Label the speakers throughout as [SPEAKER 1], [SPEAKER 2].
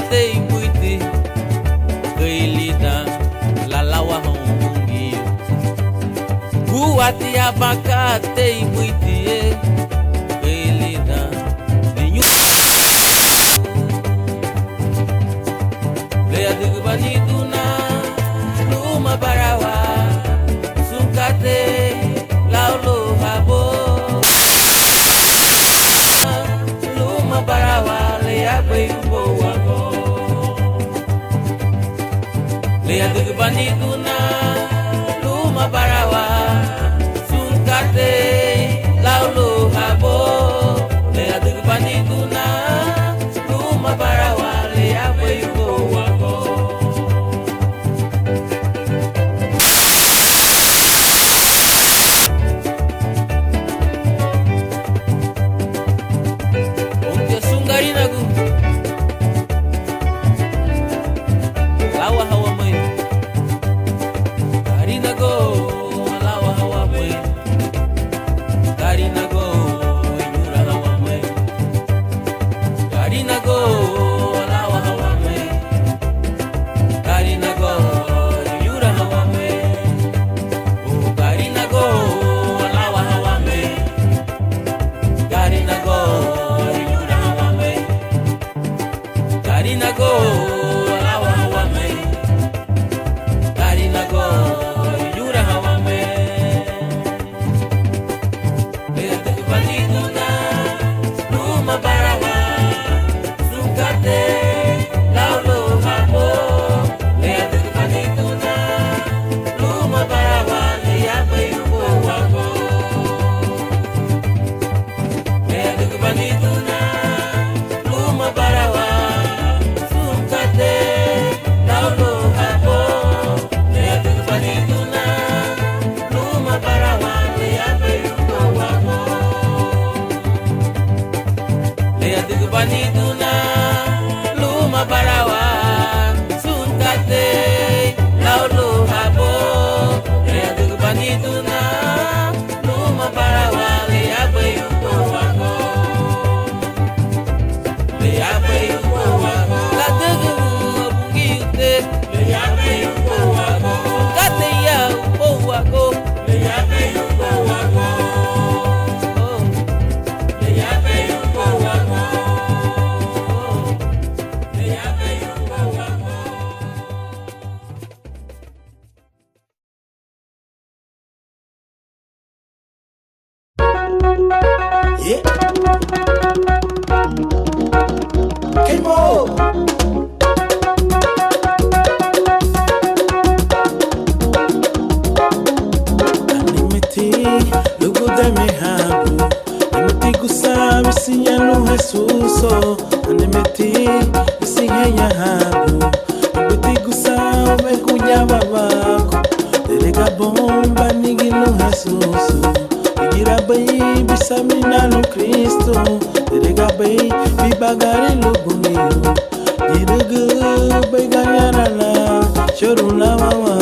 [SPEAKER 1] tei muiti keilida lalawa hongi buati abaka tei muiti keilida ninyu lea digubani tuna luma barawa sukate laulo habo luma barawa lea beibo wago lea digubani tuna luma barawa sukate laulo habo lea digubani tuna luma barawa lea beibo wago Garinagu lawa hawa mai Garinago lawa hawa mai Garinago inyura hawa mai Garinago lawa hawa mai Garinago inyura hawa mai Garinago lawa hawa mai Garinago Garinago lawa hawa mai Garinago yura hawa mai lea digubani tuna luma barawa sukate laulo habo lea digubani tuna luma barawa lea beibo wago lea digubani tuna luma barawa laulo habo lea digubani tuna luma barawa lea beibo wago lea digubani tuna luma barawa sukate laulo habo lea digubani tuna luma barawa lea beibo wago lea beibo wago la digu lea beibo wago kate ya bo wago lea beibo wago lea beibo wago lea beibo wago
[SPEAKER 2] yeah Kemo lugu de mi habu Nemeti gusabi siya no Jesuso Nemeti siya ya habu Nemeti gusabi kunya babako Delega bomba nigi no Jesuso Igira bay bisamina no Cristo Delega bay bibagari lubungiyo Diregu bay ganyana la Choruna mama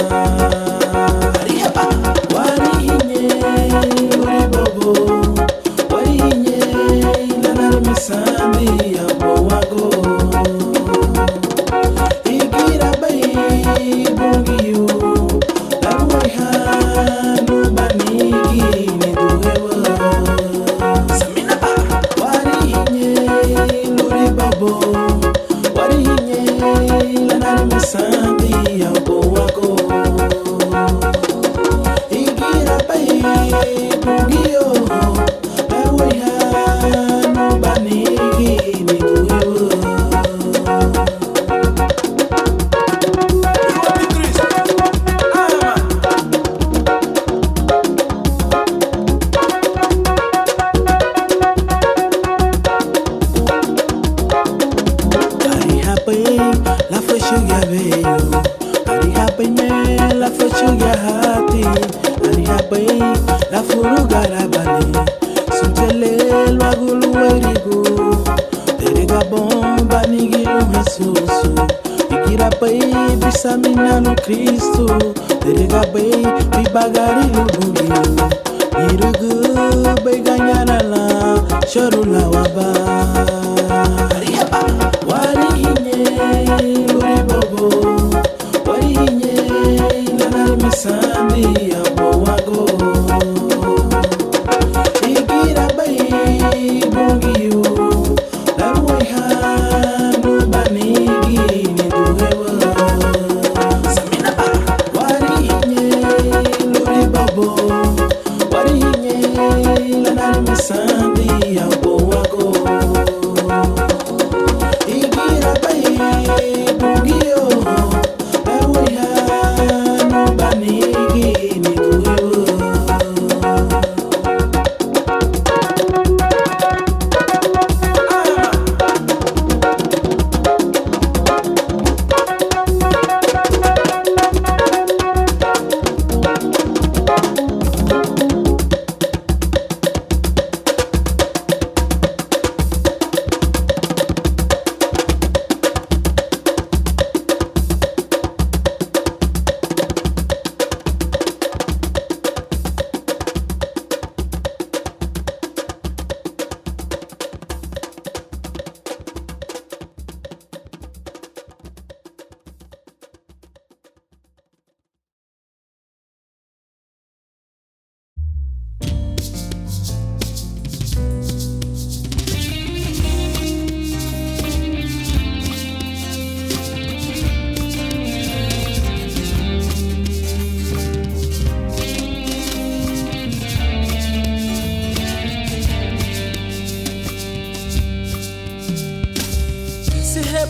[SPEAKER 2] Sandi ya boago igira bay bungiyo lawai hanu banigi ni duhewa samina ba warihinye luri babo warihinye lanar misandi ya boago igira bay bungiyo lawai hanu banigi ni duhewa la fashuga beyo ari hapai me la fashuga hati ari hapai la furuga rabani suntele lwagulu erigo terega bomba nigilu Jesusu igira pai bisamina no Cristo terega pai bibagari lubungiyo irugu bai ganyana la chorula waba ari hapa wari hinye bungiyo la boya no banigi ni duhewa samina ba wari nye lori babo wari nye la nari misandi ya bowago igira bay bungiyo la boya no banigi ni duhewa.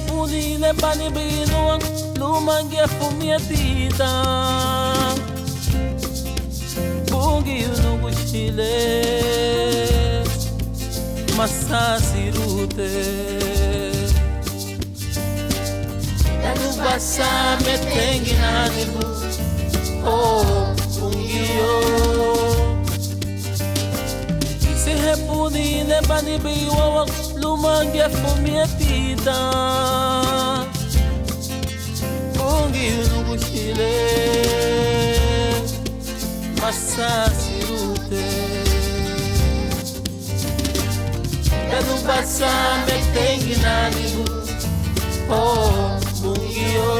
[SPEAKER 1] Punile bani binuang lumangia fumiatita bungi unugu chile masasirute Danu basa metengi nanibu oh bungio Sihe punile bani binuang lumangia fumiatita Bungi unugu chile masasirute Danu basa metengi nanibu oh bungio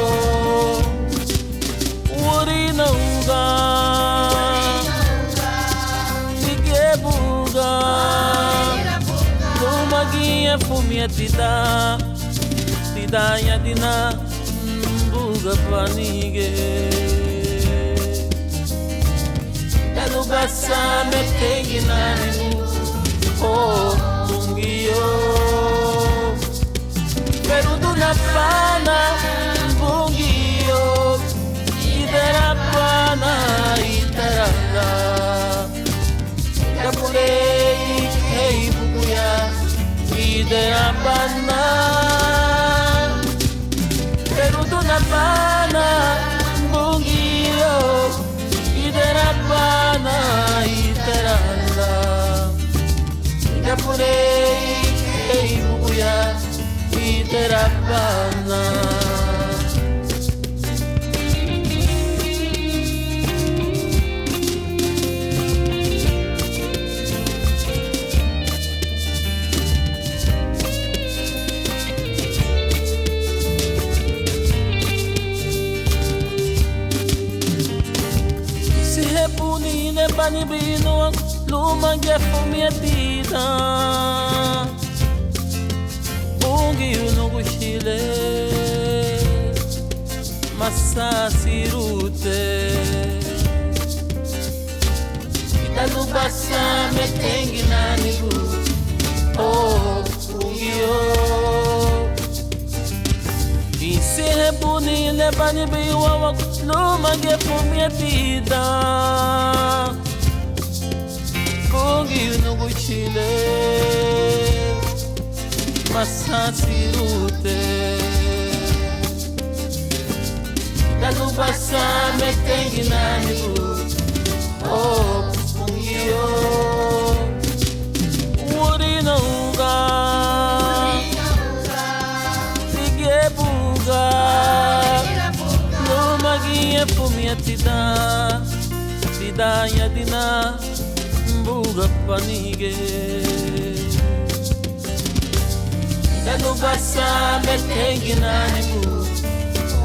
[SPEAKER 1] Urina uga Tigebuga Lumagia fumiatita Tidanya dina buga panige Danu basa metengi nanibu oh bungio Pero do na pana bungio Idera pana itarala Kapulei hei bukuya Idera pana Pero do na pana bungio Idera pana itarala Kapulei hei bukuya Idera pana Punine bani binuang lumangia fumiatita Bungi unugu chile masasirute Danu basa metengi nanibu oh bungio Sihe punile bani binuang lumangia fumiatita Bungi unugu chile masasirute Danu basa metengi nanibu oh bungio Urina uga Tigebuga Lumagia fumiatita Tidanya dina buga panige Danu basa metengi nanibu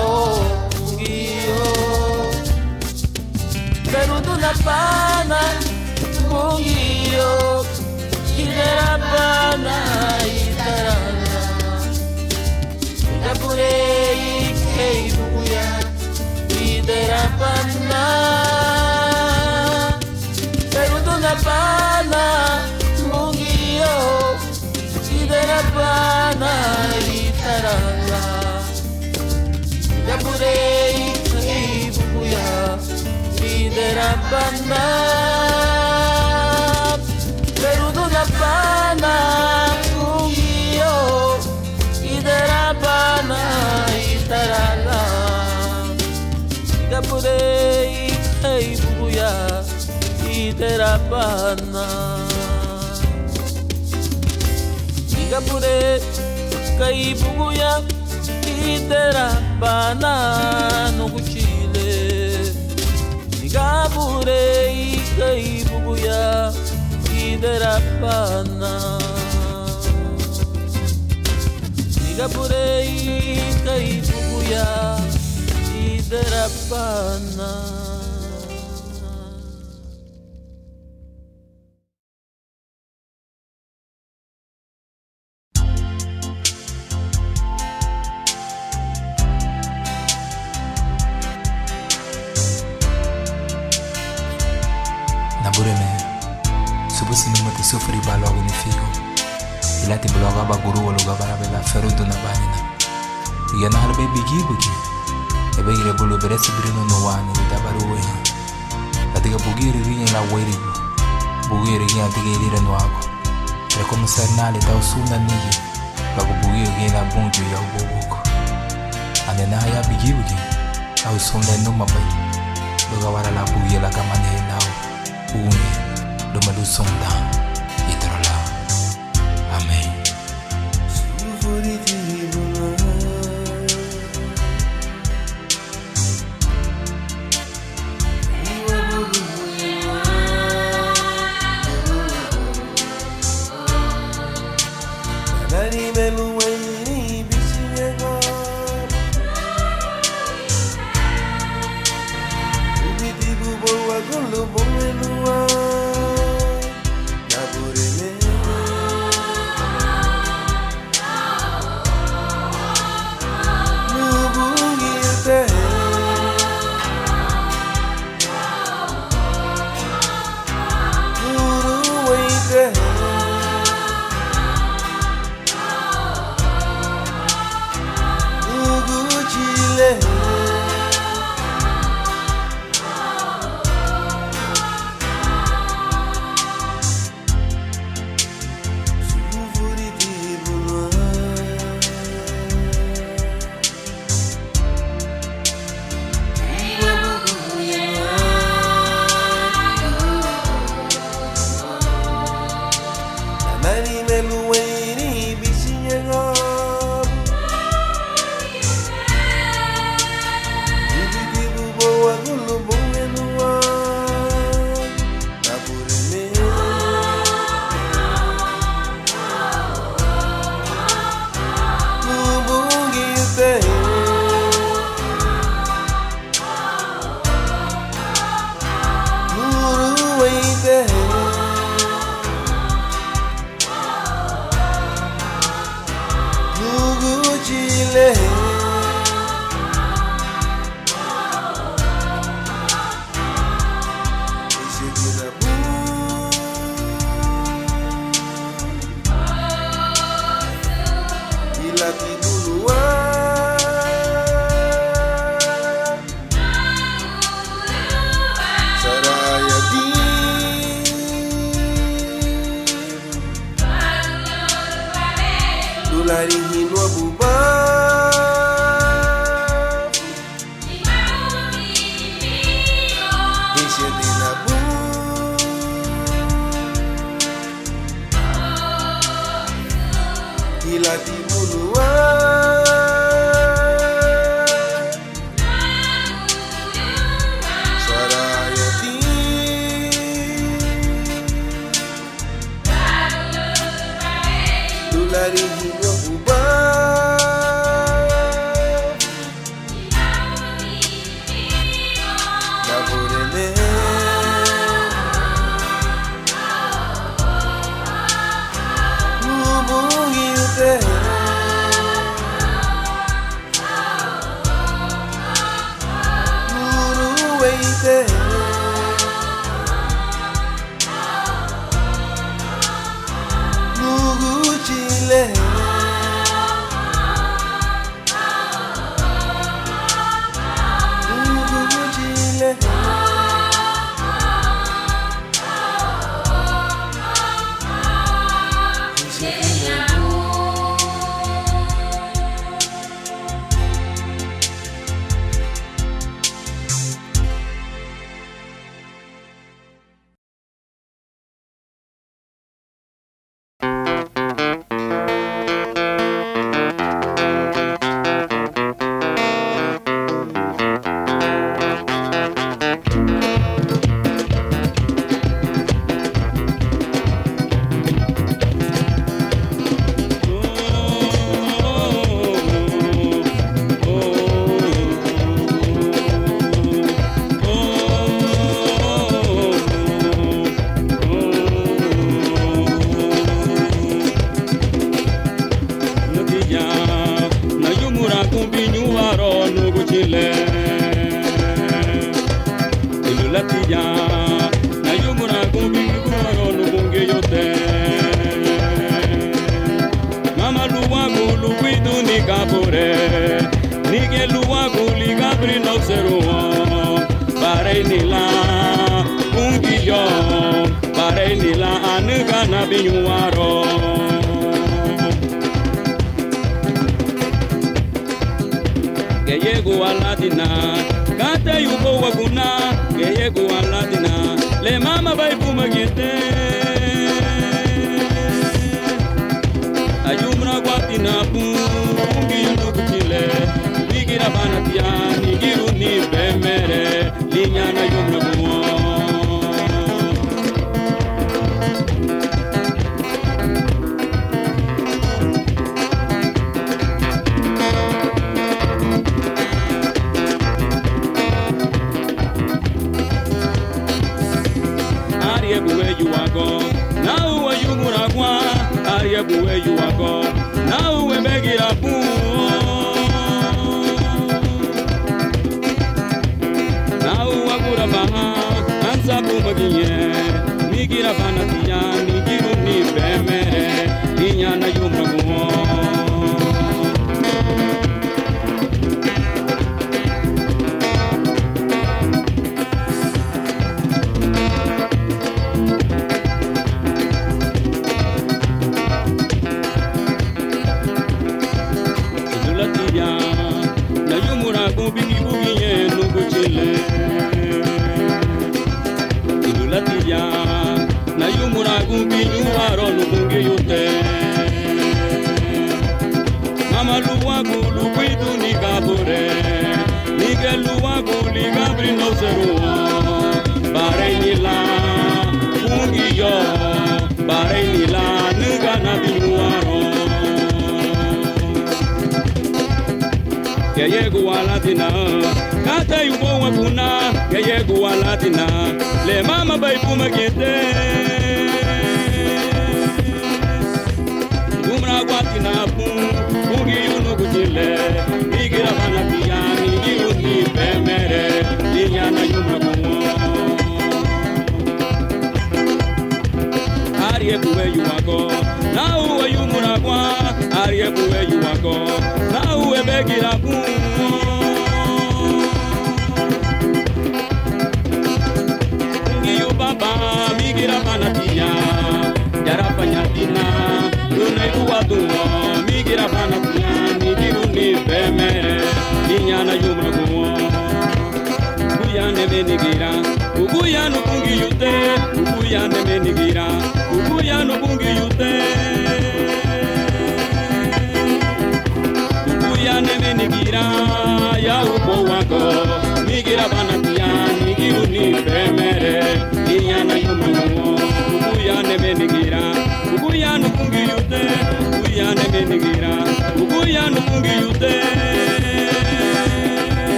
[SPEAKER 1] oh bungio Pero do na pana bungio Idera pana bana itarala Yapurei ibuya idera bana Perudo na bana kungio idera bana itarala Yapurei ibuya idera bana Gapure kaibuya idera bana no kuchile Gapure kaibuya idera bana Gapure kaibuya idera bana
[SPEAKER 3] Nabureme, subusi ni mati sufri ba logo ni figo. Ilati bloga ba guru loga ba bela ferudo na banina. Yana harbe bigi bugi. Ebe gire bulu beresi brino no wani da baru we. Atiga bugi ri la wairi. Bugi ri atiga ri no ako. Re como ser nale ta usuna ni. Bago bugi ri la bunju ya ubuko. Ane na ya bigi bugi. Au sonda no mabai. Loga wara la bugi la kamane nao. Uni, doma du sonda, itrola. Amen.
[SPEAKER 2] Chile.
[SPEAKER 4] kapore nige luwa guli gabri no seruwa bare nila ungiyo bare nila anuga na binyuaro Geyego aladina kate yugo waguna Geyego aladina le mama bai pumagite ayumra guatina pungi nukutile nigira banatia nigiru ni bemere linyana yumra buo Where you are gone, now where you gonna go? Where you are gone, now we beg it up. Now I go to Baha, and Sabumagia, Nigira Banatia, Nigiru ni Bemere, Niana Yumago. Na yumura gumbi yuaro lugungi yute Mama luwa gulu kwidu ni kabure Nige luwa guli gabri no seruwa Bare nila kungi yo Bare nila nuga na binuaro Geyego aladina Kata yubo wakuna Geyego aladina Le mama bai pumagite Umra guatina pungi unukutile Nigira banatia nigiru ni bemere Ninyana yumra kumo Ariye kuwe yuwako Na uwe yumura kwa Ariye kuwe yuwako Na uwe begira kumo Baba migira banatia jara panyatina luna ikuwatungo migira banatia nigiru ni bemere ninyana yumra kumo kuyane benigira ukuyano bungi yute ukuyane benigira ukuyano bungi yute ukuyane benigira ya uko wako migira banatia nigiru ni bemere Niana yumumo, ukuyane benigira, ukuyane kungi yute, ukuyane benigira, ukuyane kungi yute,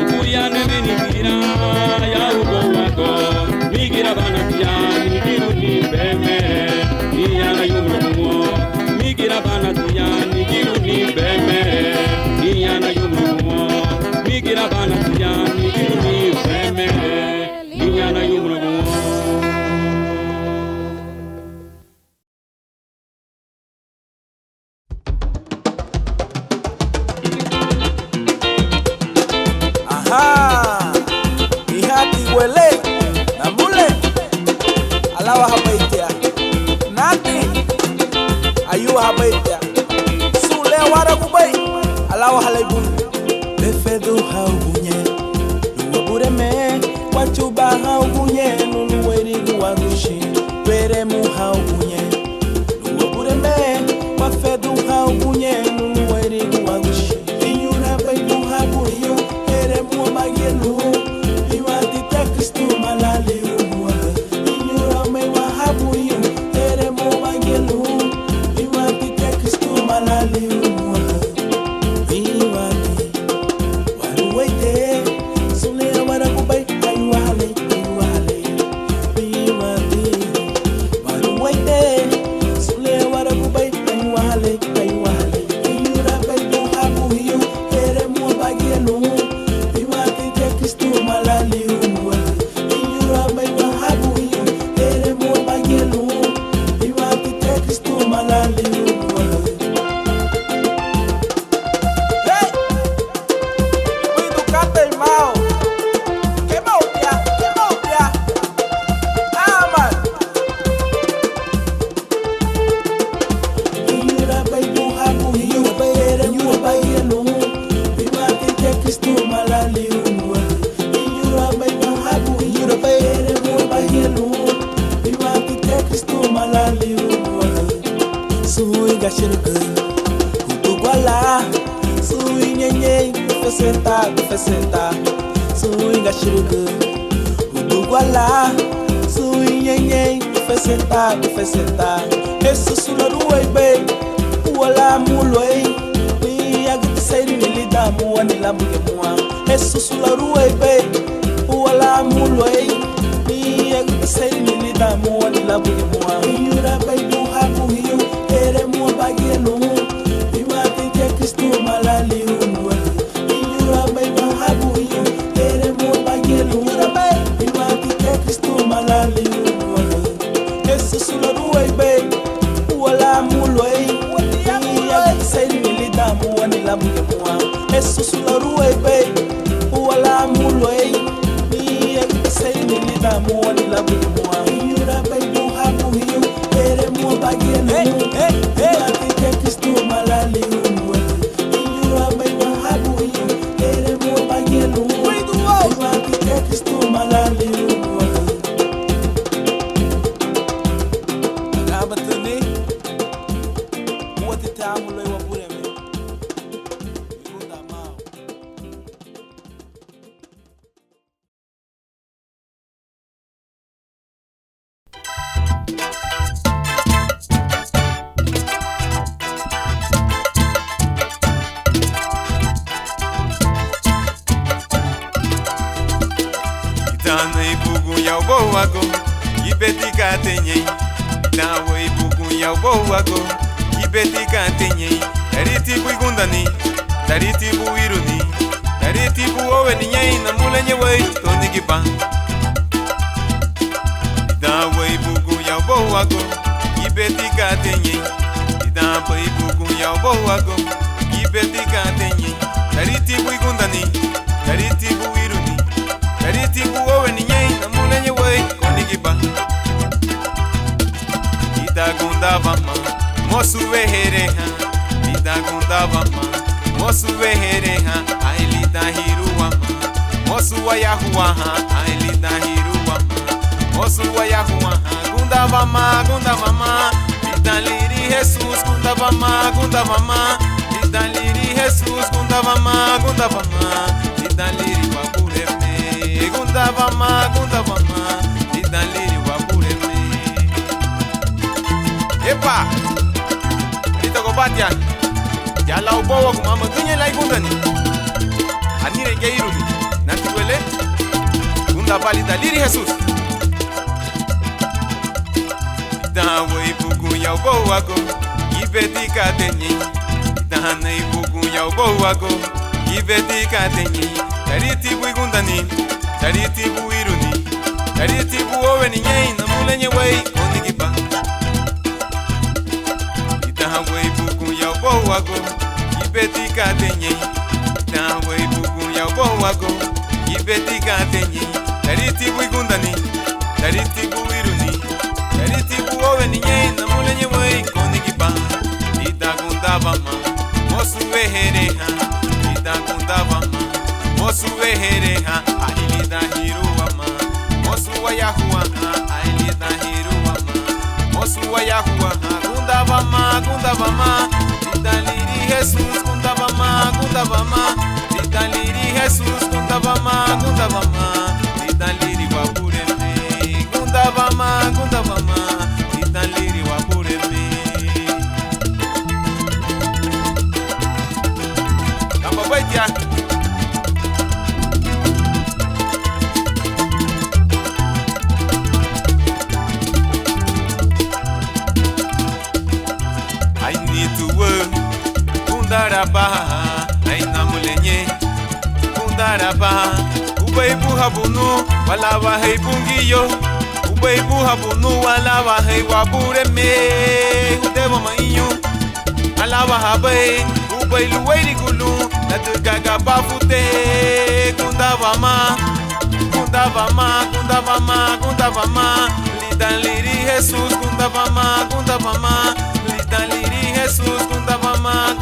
[SPEAKER 4] ukuyane benigira, ya ugo wako, migira banatia, nigiru ni bemere, niana yumumo, migira banatia, nigiru ni bemere, niana yumumo, migira banatia, nigiru ni bemere. Ninyana yumra mo
[SPEAKER 2] Aha ihati wele na mule alawa habaitia nati ayu habaitia sule wara kubai alawa halaibun befedu haubunye nubureme Wachuba haugunye nunu werigu warushi Were mu haugunye Nuwa bureme Wafedu haugunye nunu werigu warushi Inyura baidu haguriyo Ere mu magenu Iwadi tekristu malali umwa Inyura mewa haguriyo Ere mu magenu Iwadi tekristu malali umwa Iwadi Waruwaite Sule wara kubai sui gashirga Udugwala sui nyenye Gufesenta sui gashirga Udugwala sui nyenye Gufesenta Esu sularuwe be Uwala mulwe Ni agiti sayri nilida muwa nilamuge muwa Esu sularuwe be Uwala mulwe Ni agiti sayri nilida muwa nilamuge muwa Iyura baidu hapu hiyo Ere muwa bagie lumu Ima tinte Kristu malali unwe Iyura baidu hapu hiyo Ere muwa bagie lumu Ima tinte Kristu malali unwe Esu sularuwe be Uwala mulwe Ni agiti sayri nilida muwa nilamuge muwa Esu sularuwe be Uwala mulwe Ni agiti sayri nilida muwa nilamuge muwa Iyura baidu hapu hiyo Ere muwa bagie lumu Ima tinte Kristu malali unwe Iyura baidu hapu hiyo Ere muwa bagie lumu Ima tinte Kristu malali unwe Agabatani Uwati tamu loy wabure me Yunda mao
[SPEAKER 5] Itana ibugu ya ubowago Ibetika tenye Itawa ibugu ya ubowago Ibetika tenye Dariti buigundani Dariti buiruni Dariti buowe ninyai na mulenye wei Toni giba Itawa ibugu ya ubowago Ibetika tenye Itawa ibugu ya ubowago Ibetika tenye Dariti buigundani Dariti buiruni Dariti buowe ninyai na mulenye wei Toni giba Itagunda vama Mosu vehereha Itagunda vama Mosu vehereha Ailita hiruwama Mosu wayahuwaha Ailita hiruwama Mosu wayahuwaha Gunda vama Italiri Jesus Gunda vama Italiri Jesus Gunda vama Italiri wakureme Gunda vama Italiri wakureme Epa Lito kobatia Yala ubowa kumama Gunye la igundani Anire nge iruni Nantiwele Gunda bali Italiri Jesus Itawa ibugu ya ubowago Ibetika tenye Itahana ibugu ya ubowago Ibetika tenye Dariti buigundani Dariti buiruni Dariti buowe ninyei na mulenye wei Konigiba Itawa ibugu ya ubowago Ibetika tenye Itawa ibugu ya ubowago Ibetika tenye Dariti buigundani Dariti buiruni Dariti buowe ninyei na mulenye wei Konigiba Itagunda vama Mosu vehereha Itagunda vama Mosu vehereha Ailita hiruwama Mosu wayahuwaha Ailita hiruwama Mosu wayahuwaha Gunda vama Italiri Jesus Gunda vama Italiri Jesus Gunda vama Italiri wapureme Gunda vama Italiri wapureme Kamba baitia I need to work Kundaraba Aina mulenye Kundaraba Ubeibu habunu Walawa heibungiyo Ubeibu habunu Walawa heiwabureme Udeva mainyo Alawa habe Ubeilu weirigulu Natugaga bafute Kundavama Litaliri Jesus Kundavama Litaliri Jesus Kundavama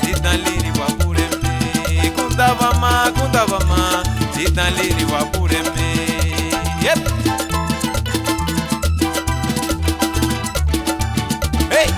[SPEAKER 5] Litaliri wapureme Kundavama Litaliri wapureme Yep Hey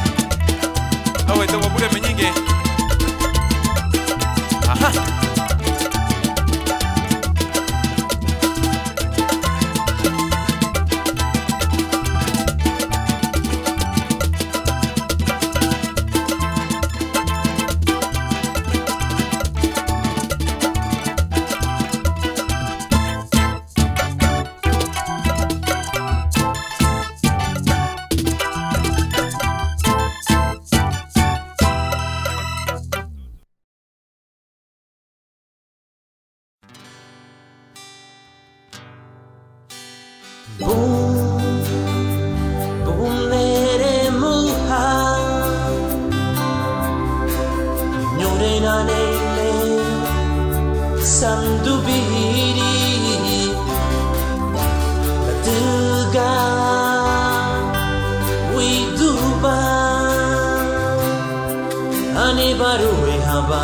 [SPEAKER 6] Hani baru haba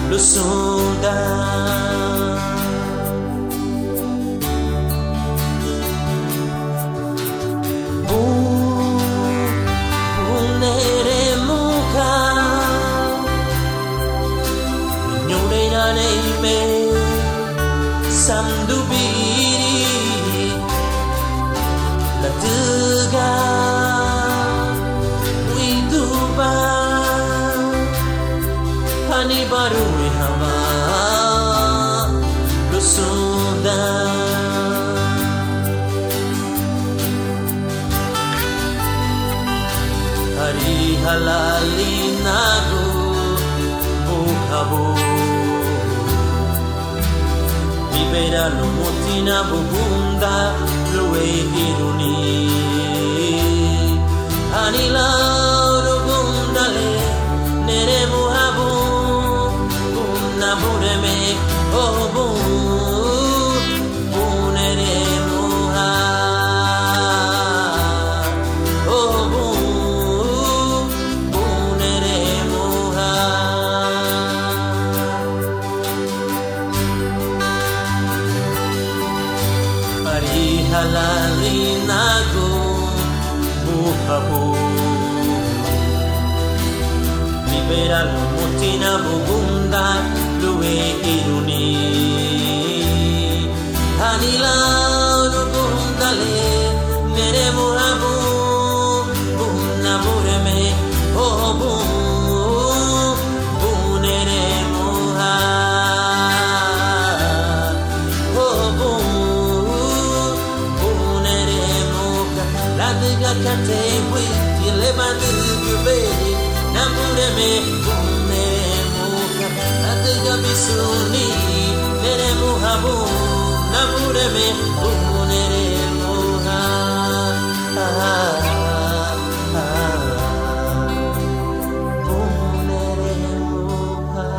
[SPEAKER 6] lusunda bunere muka nyore nane me samdubiri la tuga widuba hani baru hava lusunda hari halali nagu buhabu libera lo motina bubunda lue iruni anila rubundale nere muhabu bunna bureme obu bunere muha obu bunere muha hari halali nagu buhabu libera lo motina bubunda lue iruni anila rubundale nere muhabu bunna bureme obu bunere muha obu bunere muha la diga kate witi le bandu gubeli namure me bunere muha la diga bisuni nere muhabu namure me bunere muha bunere muha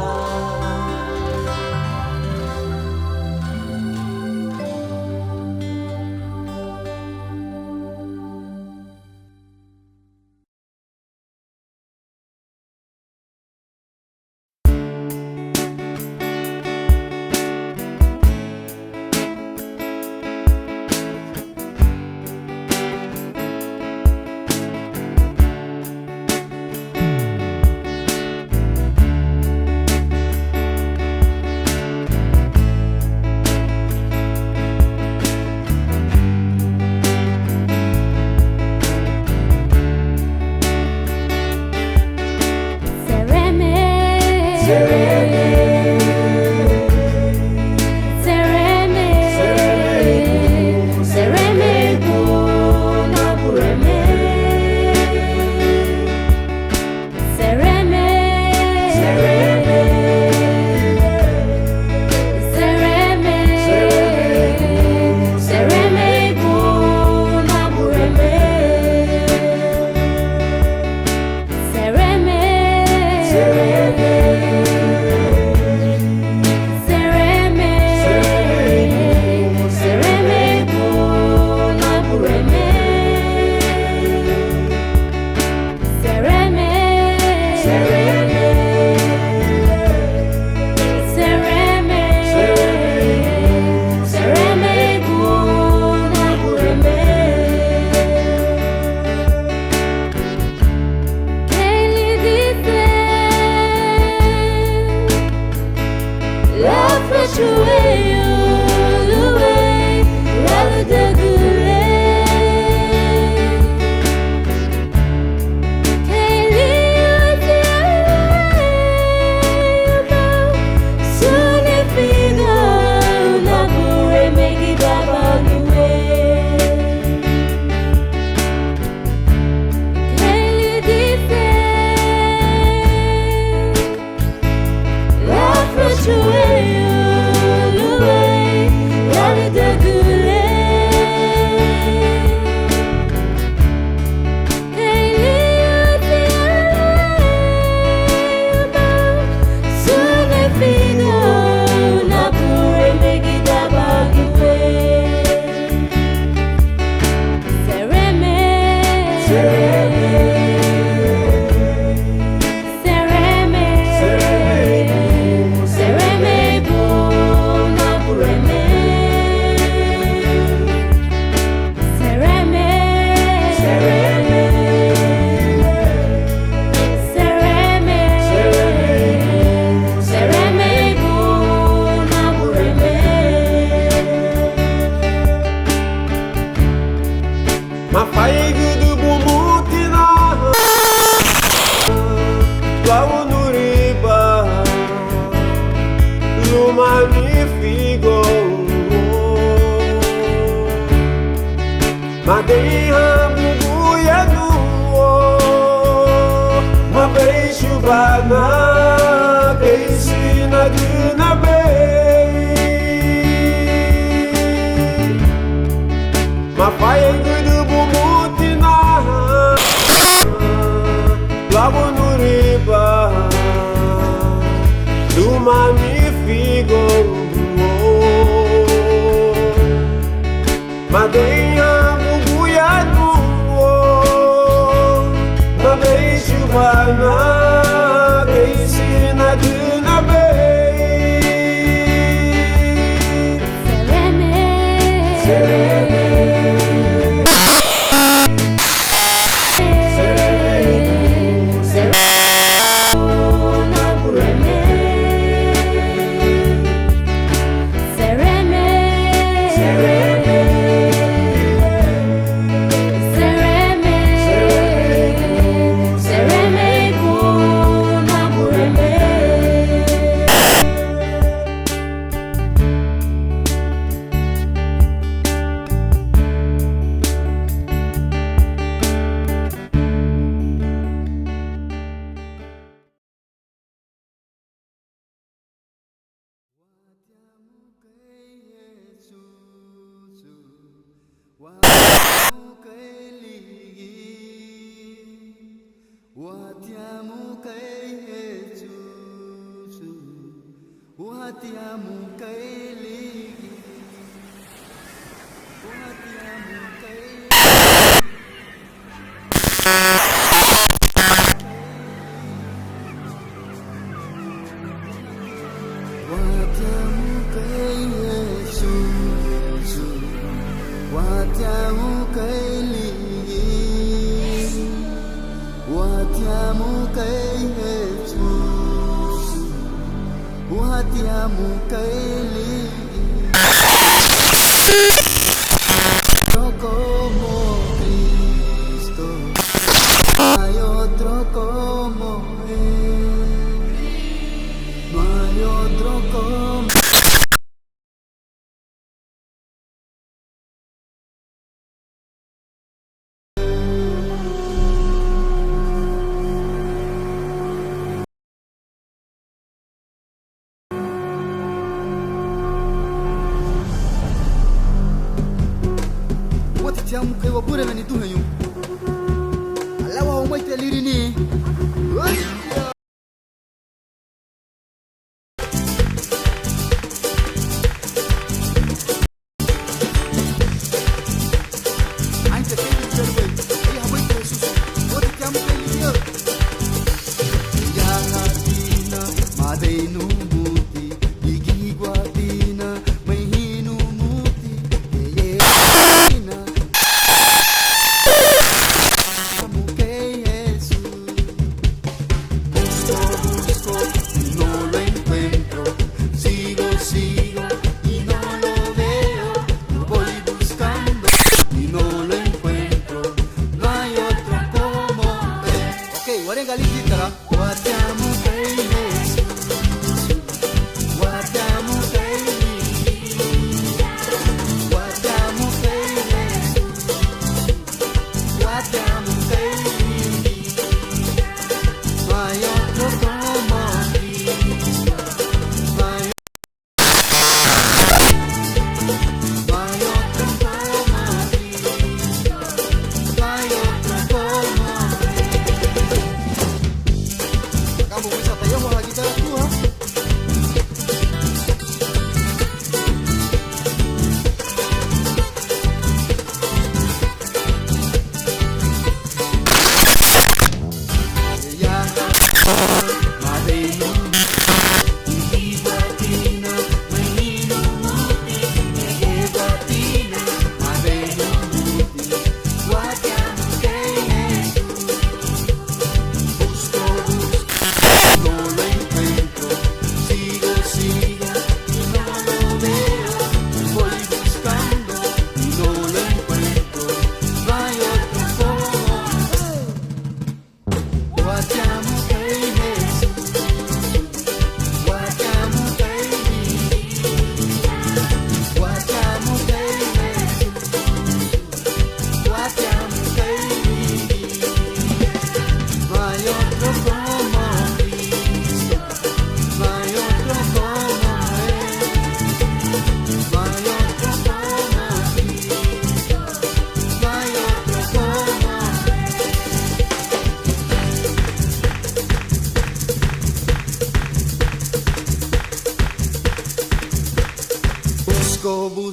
[SPEAKER 7] Lago no riba, lo magnifico. Madeira bubuia nuo, ma beijo bana, que ensina de na bem, ma faia gudu bumutina, lago no riba, do magnifico, Madeira Bana, que ensina de na bem. Serene,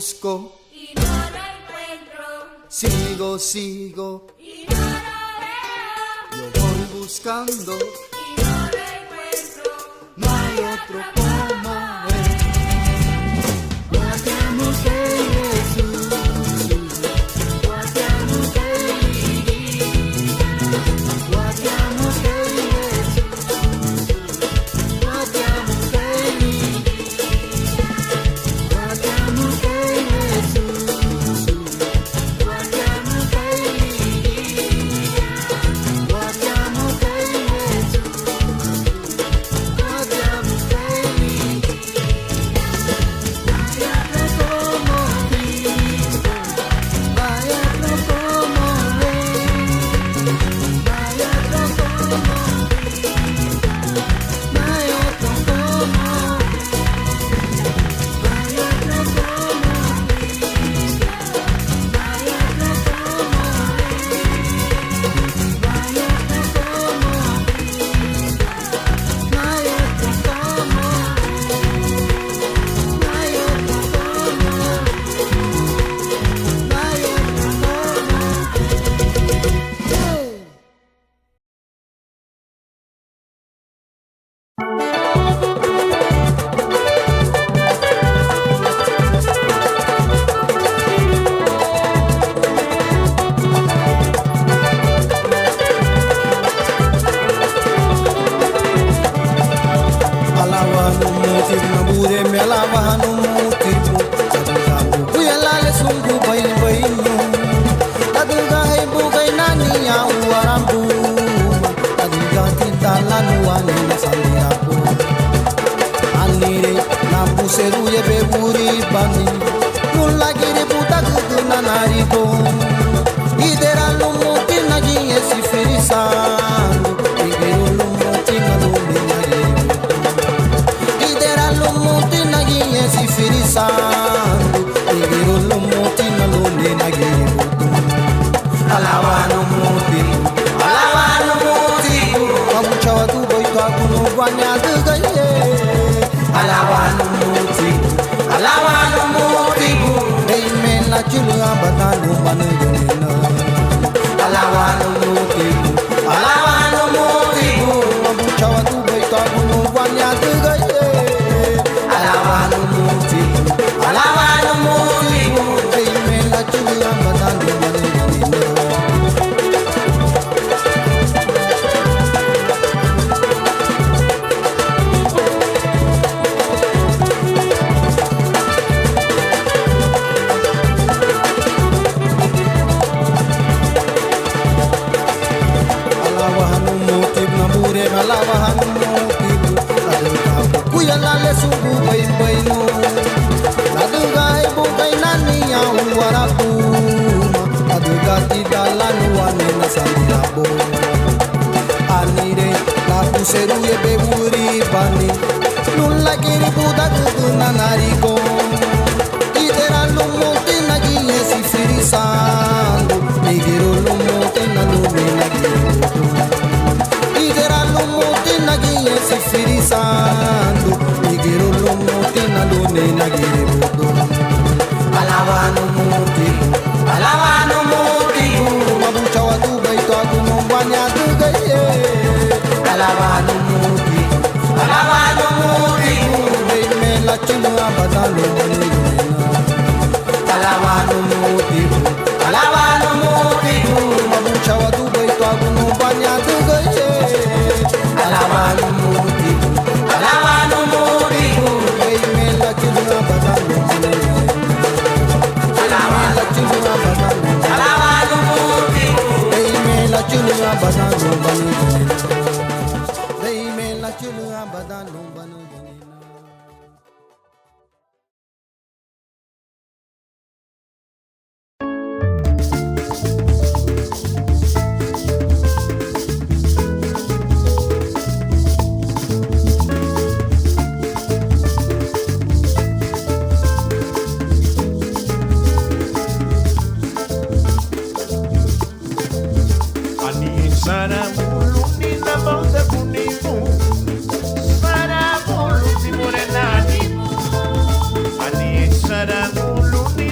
[SPEAKER 8] busco
[SPEAKER 9] y no lo encuentro.
[SPEAKER 8] Sigo, sigo
[SPEAKER 9] Y no lo veo.
[SPEAKER 8] Yo voy buscando
[SPEAKER 9] Y no lo encuentro.
[SPEAKER 8] No hay otro como él. Guardamos en Jesús. Guardamos en Jesús. Guardamos en Jesús. Guardamos en Jesús. Guardamos en Jesús. Guardamos en Jesús. Guardamos
[SPEAKER 7] Sarangulu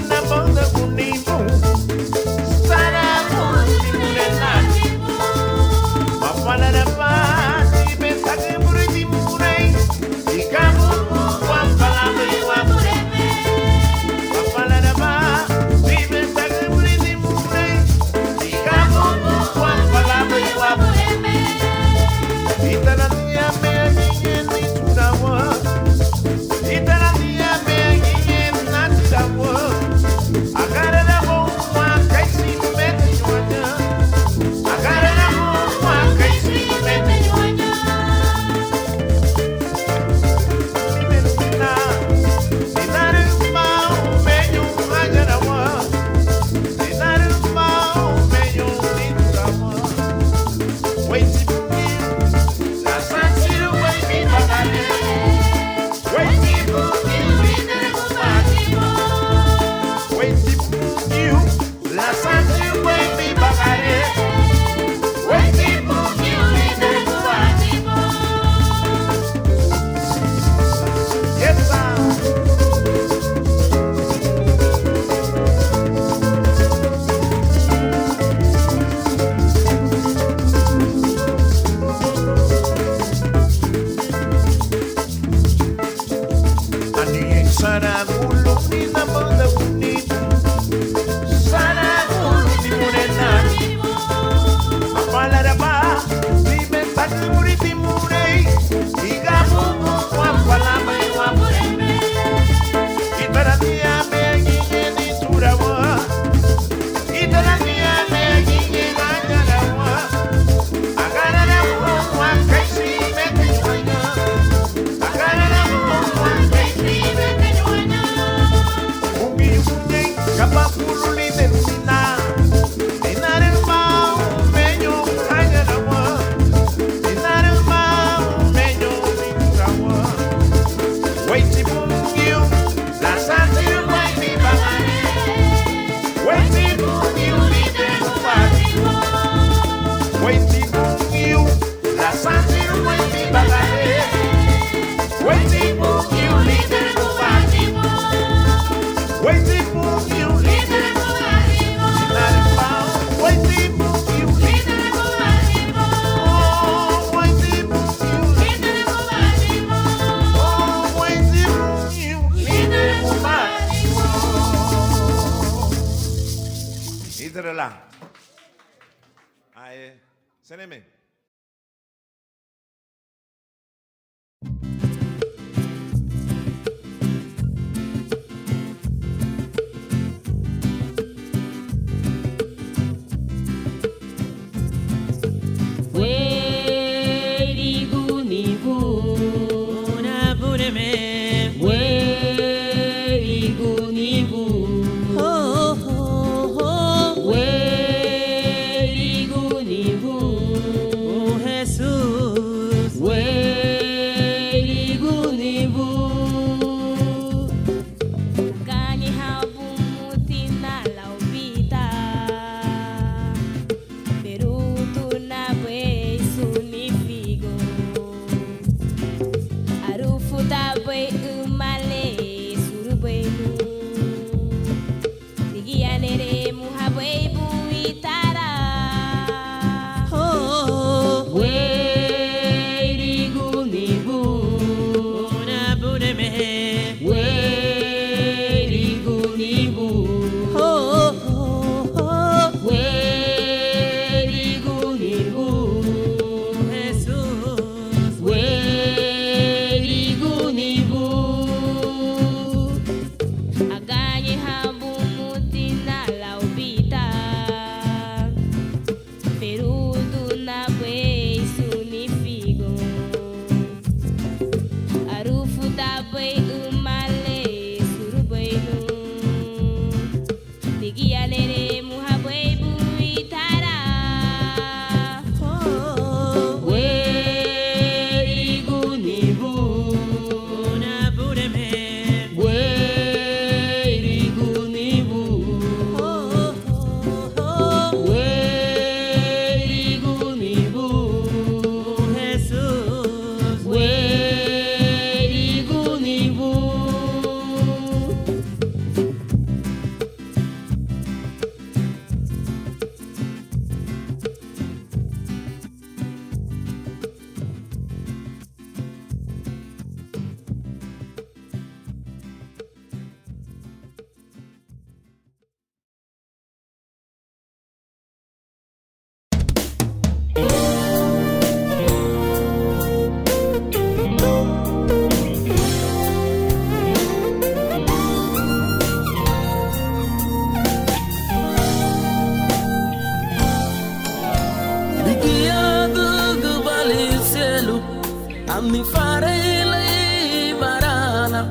[SPEAKER 10] mi farei lei barana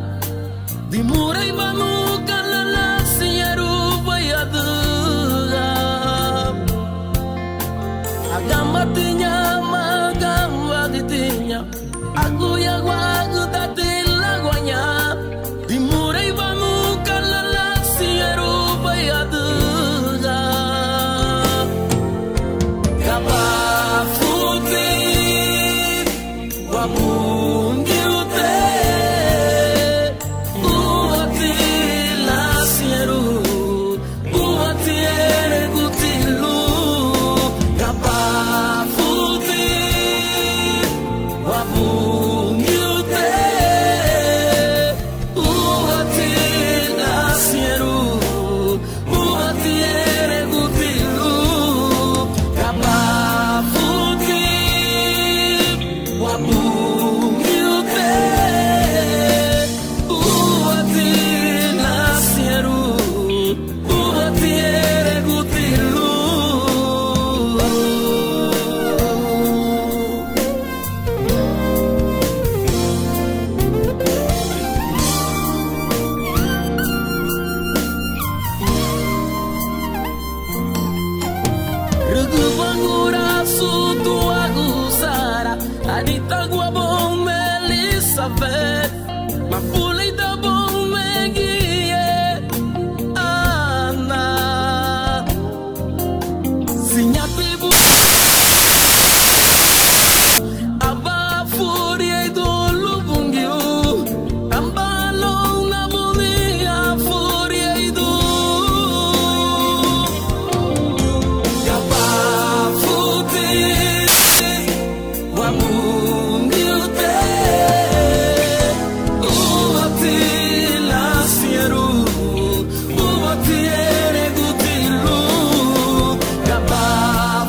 [SPEAKER 10] di murai vanu kalala sinyaru bayadura agama tinya guanya aguya wagu datila guanya dimurai bamu kalala sieru bayaduga kaba futi wamungi ute uati la sieru uati ere gutilu kaba futi wamungi ute uati la sieru uati ere gutilu kaba futi wamungi ute uati la sieru uati ere gutilu Rugu bangura sutu agusara adita gua bom Elizabeth mapulay da bom megie Ana sinyati bu aba furia do lubungio ambalo na bunia furia do kaba futi wamungi ute uati la sieru uati ere gutilu kaba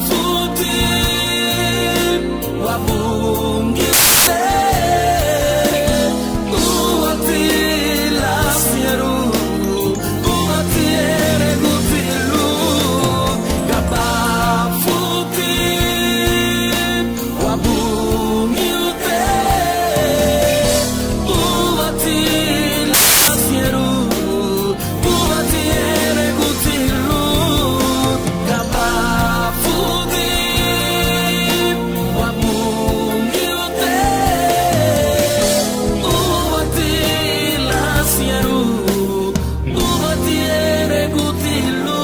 [SPEAKER 10] futi wamungi ute uati la sieru uati ere gutilu kaba futi wamungi ute uati la sieru uati ere gutilu kaba futi wamungi ute uati la sieru uati ere gutilu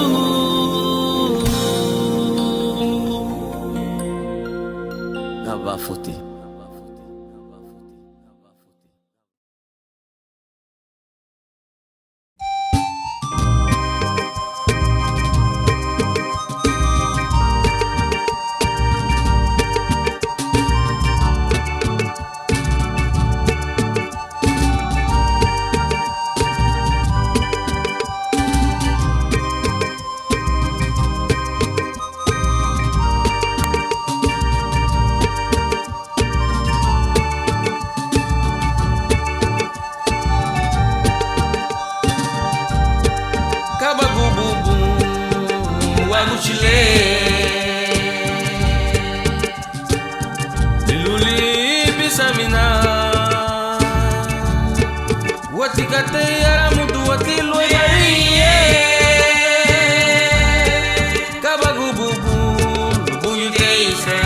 [SPEAKER 10] kaba futi kaba bububu waguchile liluli bisamina watikate yaramudu watilwe bariye kaba bububu lubuyuteise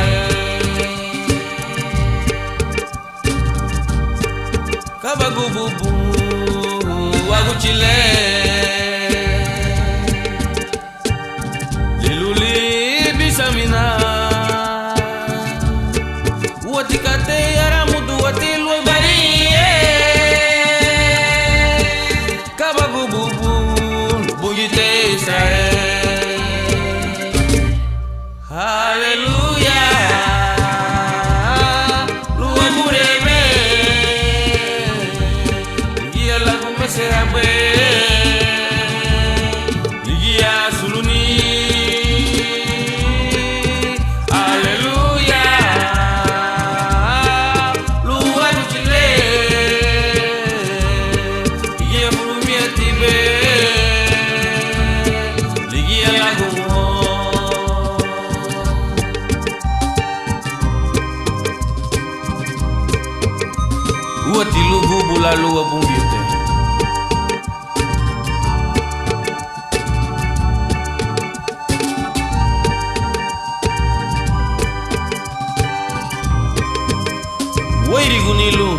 [SPEAKER 10] kaba bububu waguchile liluli bisamina watikate yaramudu watilwe bariye kaba bububu lubuyuteise haleluya luwa mureme ligia lagu meserabe ligia suluni haleluya luwa duchile ligia fulumia tibe ligia lagu uati lugu bulalu abungite Moiri gunilu.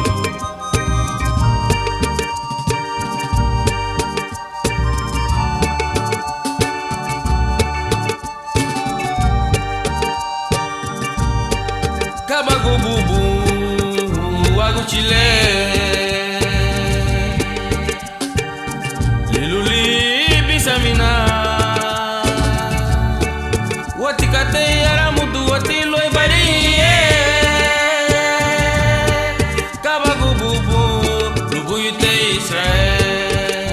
[SPEAKER 10] Kabago bubu wagu chile. Liluli bisamina. Wati kate yara mudu wati loy bariye. Kabago bubu lubu yute Israel.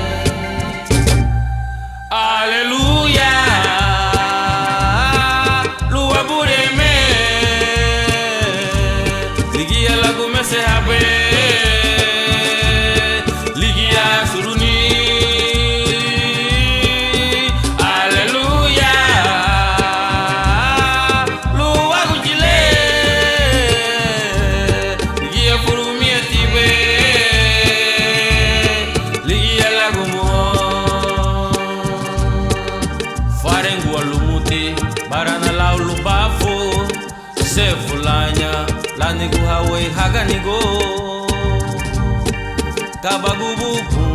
[SPEAKER 10] Aleluya. Lua bureme. Ligia lagu mese habe. Ligia suruni. Aleluya. Lua gujile. Ligia furumi atibe. Ligia lagu mo. Farengu alumuti. Barana lau lubafo. Se fulanya. Lanigu hawe haganigo. Kabagu bubu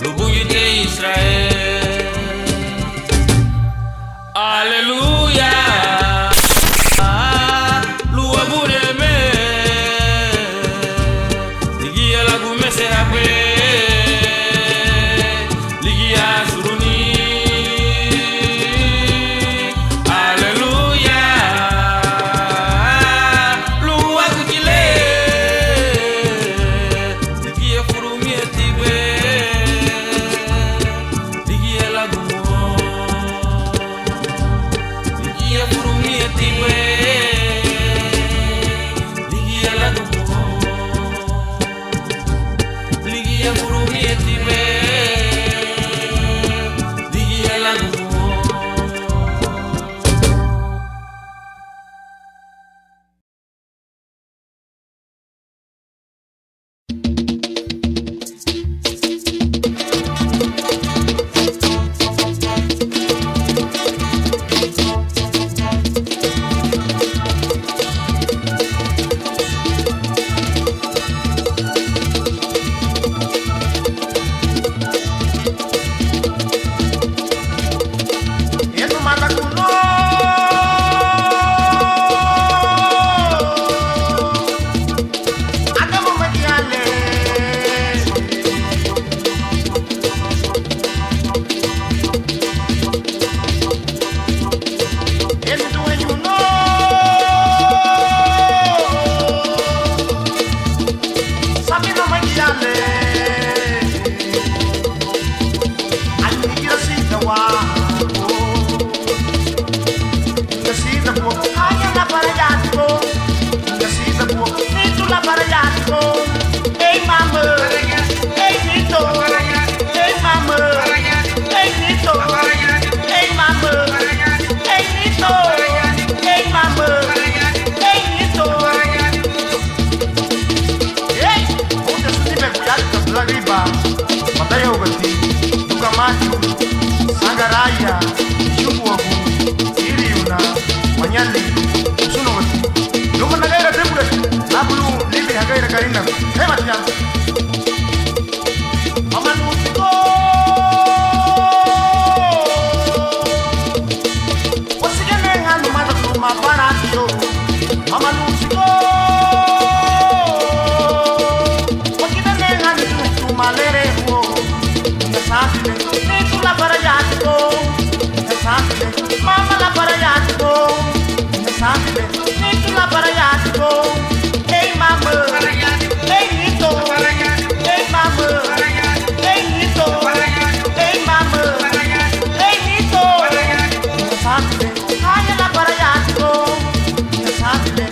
[SPEAKER 10] lubu yute Israel. Aleluya. Lua bureme. Ligia lagu mese habe. Ligia suruni. Aleluya. Lua gujile. Ligia furumi atibe. Ligia lagu mo. Ligia furumi atibe. Ligia lagu mo. Ligia furumi atibe. Ligia lagu mo.
[SPEAKER 11] Eno matakuno. Adamo madiale. Eno dueñuno. Sabino madiale. Almigira sitawa. Nasita po, kaya na para yan ko. Nasita po, nito na para yan ko. Hey mama, hey nito. Hey mama, hey nito. Hey mama, hey nito. Hey mama, hey nito. Hey, punta sa nipe kuyat ka blariba. Matayaw gati, duka macho, sagaraya, shubuabu. Iriuna, Manyali, Sunowati. Luma Nagaira Tribula, Nabulu, Libi Hagaira Karina, Hematian. Mama Nutiko. What's your name? I'm the mother to my paratio. Mama Nutiko. What's your name? I'm to my lere. Nasasile, Nitu la parayatiko. Nasasile, Mama la parayatiko. Nasasile, Nitu la parayatiko. Hey mama, hey Nito. Hey mama, hey Nito. Hey mama, hey Nito. Nasasile, Kaya la parayatiko. Nasasile,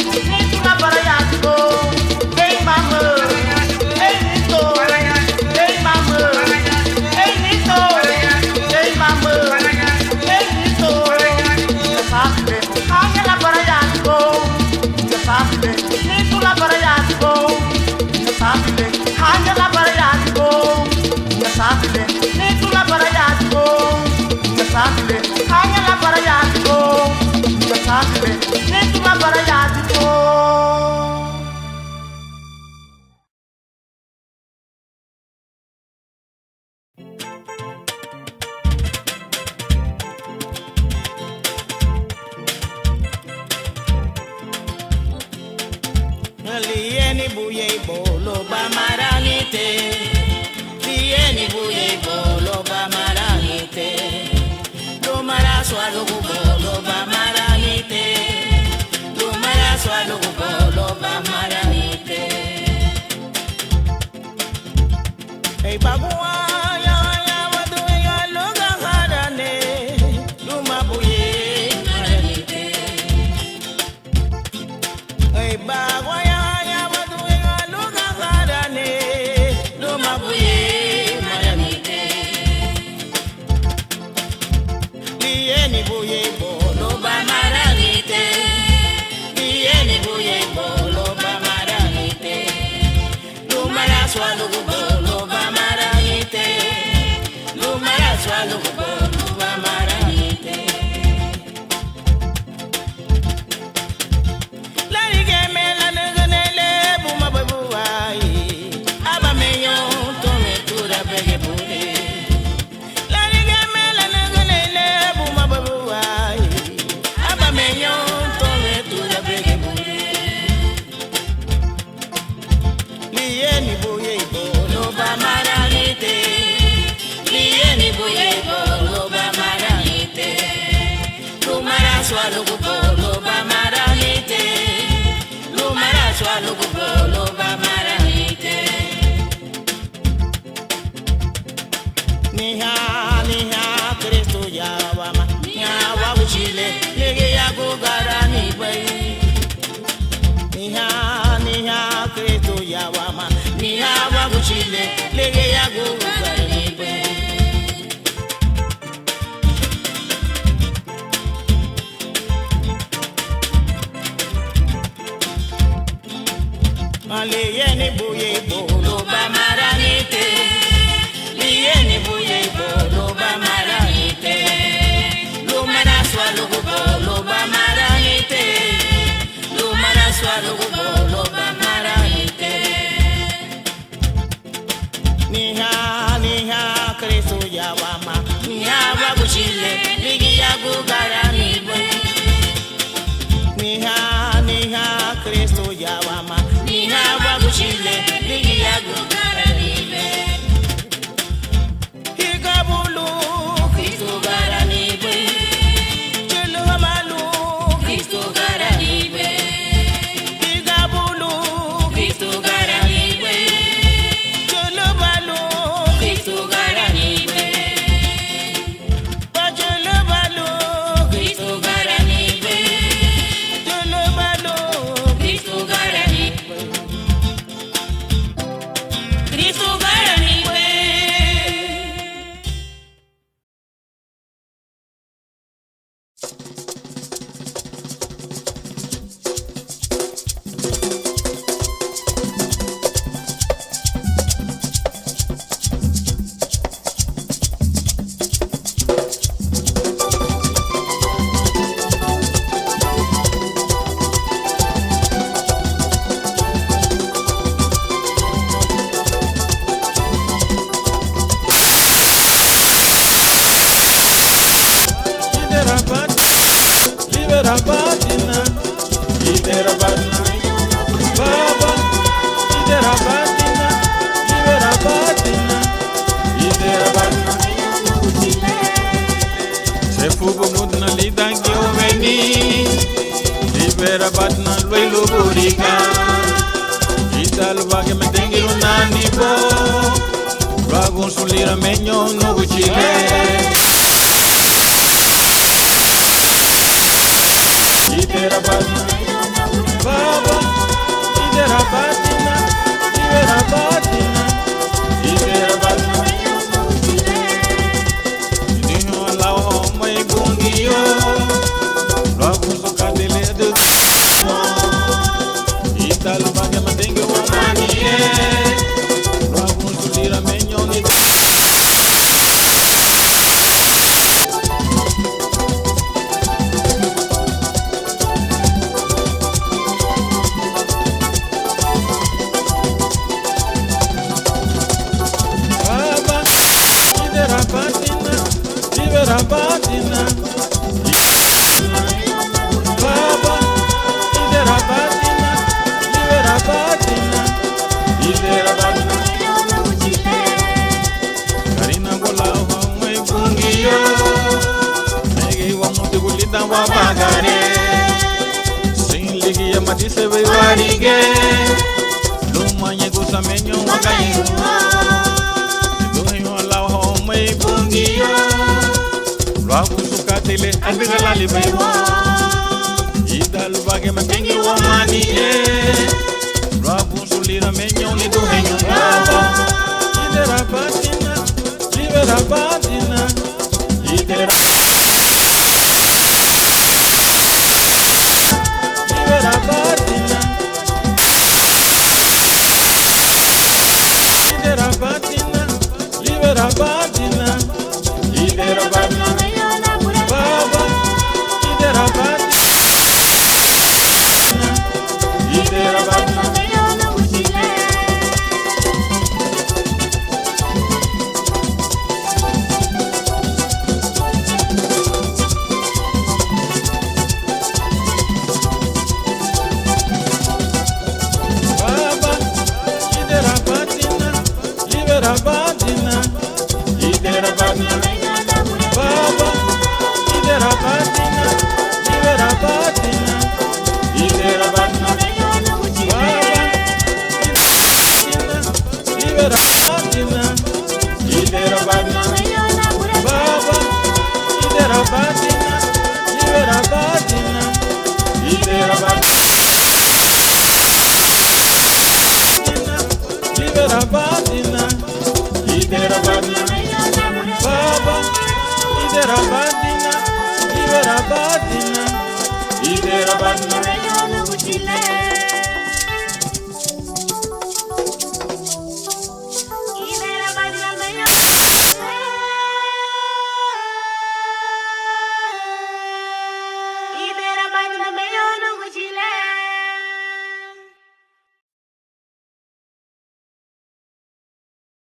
[SPEAKER 11] Lieni buye bolo ba maranite. Lieni buye bolo ba maranite. Lo mara swalo bolo ba maranite. Lo mara swalo bolo ba maranite. Hey bagua ya ya wadu ya loga harane. Luma buye maranite. Hey bagua ya ya wadu ya loga harane. Luma buye maranite. Lieni buye bolo ba maranite. Lieni buye bolo ba maranite. Lumara swalo bolo ba maranite. Lumara swalo bolo ba maranite. Lari ke me la negonele buma babuai. Aba meyo to me tura bege bure. Lari ke me la negonele buma babuai. Aba meyo to me tura bege bure. Lieni buye bolo ba maranite. Lieni buye bolo ba maranite. Lumara swalo bolo ba maranite. Lumara swalo bolo ba maranite. Niha niha Kristo yawama. Niha wa uchile lege ya gogarani bai. Niha niha Kristo yawama. Niha wa uchile lege ya gogarani bai. Lieni buye bolo ba maranite. Lieni buye bolo ba maranite. Lumara swalo bolo ba maranite. Lumara swalo bolo ba maranite. Niha niha Kristo yawama. Niha wabuchile ligi ya gugarani boy. Niha niha Kristo yawama. Niha wabuchile ligi ya gugarani boy. Higabulu Kristo garani boy. Chelo malu Kristo garani boy. Higabulu Kristo garani boy. Chelo malu Kristo garani boy. Chelo malu Kristo garani boy. Chelo malu Kristo garani boy. Kristo garani boy.
[SPEAKER 5] Se fugo mudna lidangi oveni. Libera batna luelo buriga. Ital vage me tengiru nani bo. Vagun sulira meño no guchile. Libera batna. Baba. Libera batina. Libera batina. Libera batna. Niño lao mai gungio. Vagun su kadele de. Ital vage me tengiru nani. Vagun sulira meño ni.
[SPEAKER 12] matise be warige luma nyego samenyo wakayo doyo la ho mai bungiyo raku sukatele adgala libewo idalu bage mengi wa mani raku sulira menyo ni dohenyo baba idera patina libera patina idera
[SPEAKER 8] Chile.